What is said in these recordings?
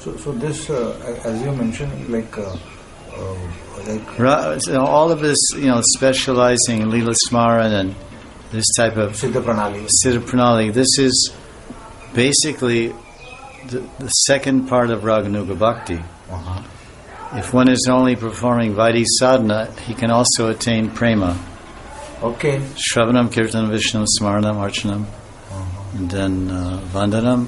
So this, as you mentioned, all of this, specializing in lilas smaran and this type of Siddha Pranali. This is basically the second part of Raganuga Bhakti. Uh-huh. If one is only performing Vaidhi sadhana, he can also attain prema. Okay. Shravanam, Kirtanam, Vishnam, Smaranam, Archanam, and then Vandanam,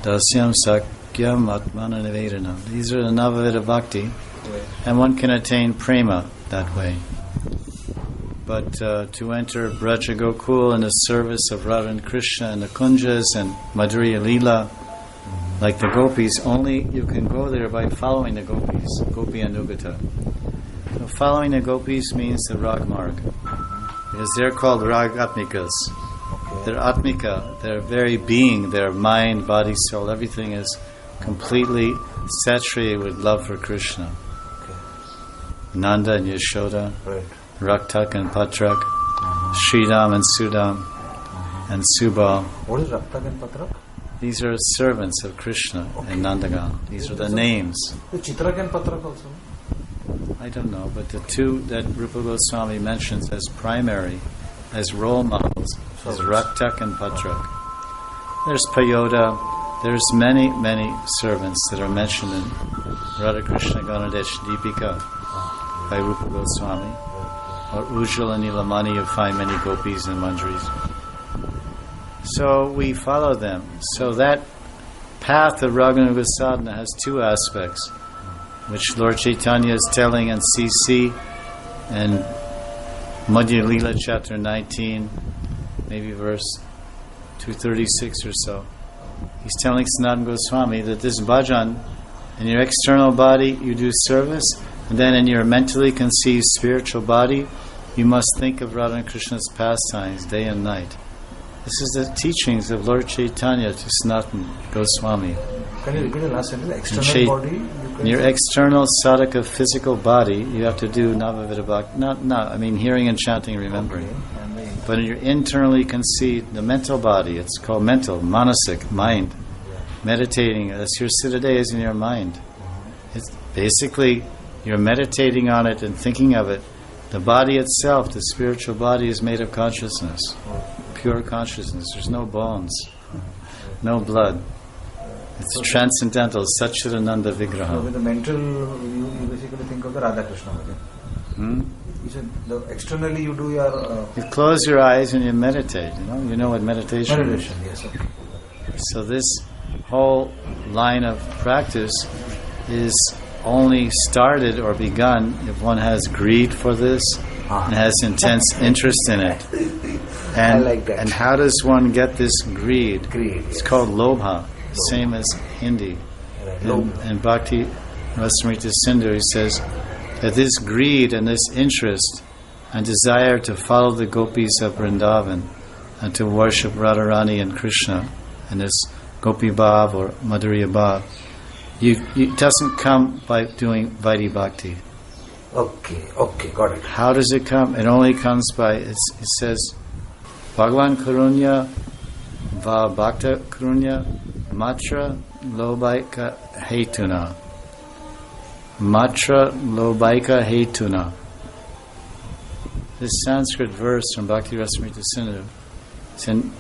Dasyam, Sakyam, Atmana, Nivedanam. These are the Navavida Bhakti, and one can attain prema that way. But to enter Braja Gokul in the service of Radha and Krishna and the Kunjas and Madhurya Leela, like the gopis, only you can go there by following the gopis, Gopi Anugata. So following the gopis means the Rag Marg, because they're called Rag Atmikas. Okay. They're Atmika, their very being, their mind, body, soul, everything is completely saturated with love for Krishna. Okay. Nanda and Yashoda, Right. Raktak and Patrak, Sridham and Sudam, and Subal. What is Raktak and Patrak? These are servants of Krishna in Nandagan. These are the names. The Chitrak and Patrak also? I don't know, but the two that Rupa Goswami mentions as primary, as role models, is Raktak and Patrak. There's Payoda. There's many, many servants that are mentioned in Radha Krishna Ganadesh Deepika by Rupa Goswami, or Ujjala and Nilamani. You find many gopis and manjaris. So we follow them. So that path of Raganuga sadhana has two aspects, which Lord Chaitanya is telling in CC and Madhya Leela chapter 19, maybe verse 236 or so. He's telling Sanatana Goswami that this bhajan, in your external body you do service, and then in your mentally conceived spiritual body you must think of Radha and Krishna's pastimes day and night. This is the teachings of Lord Chaitanya to Sanatana Goswami. Can you repeat the last sentence? External body? In your external sadhaka physical body, you have to do Navavida Bhakti. Hearing and chanting, remembering. Okay. But in your internally conceived, the mental body, it's called mental, manasik, mind. Yeah. Meditating, that's your siddha is in your mind. It's basically, you're meditating on it and thinking of it. The body itself, the spiritual body, is made of consciousness. Pure consciousness. There's no bones, no blood. It's transcendental, Satchidananda Vigraha. So with the mental, you basically think of the Radha Krishna. You said externally you do your... You close your eyes and you meditate. You know what meditation is. Meditation, yes. Okay. So this whole line of practice is only started or begun if one has greed for this and has intense interest in it. And, I like that. And how does one get this greed? Greed. It's called lobha, same as Hindi. And Bhakti Rasamrita Sindhu, he says that this greed and this interest and desire to follow the gopis of Vrindavan and to worship Radharani and Krishna and this Gopi Bhav or Madhurya Bhav, it doesn't come by doing Vaidhi Bhakti. Okay, got it. How does it come? It only comes by, it says, Bhagavan Karunya Va Bhakta Karunya Matra Lobaika Hetuna. Matra Lobaika Hetuna. This Sanskrit verse from Bhakti Rasamrita Sindhu, it's in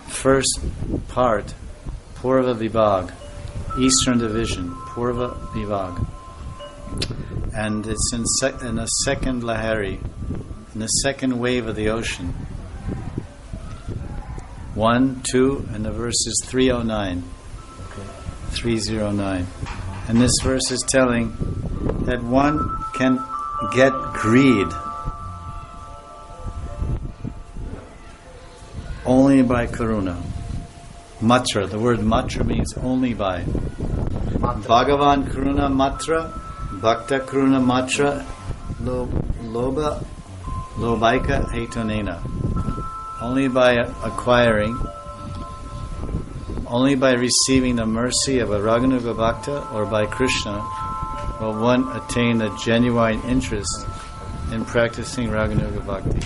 first part, Purva Vibhag, Eastern Division, Purva Vibhag. And it's in the second Lahari, in the second wave of the ocean. 1, 2, and the verse is 309. Okay. 309. And this verse is telling that one can get greed only by karuna. Matra, the word matra means only by. Bhagavan karuna matra, bhakta karuna matra, loba, lobaika hetunena. Only by acquiring, only by receiving the mercy of a Raganuga Bhakta or by Krishna will one attain a genuine interest in practicing Raganuga Bhakti.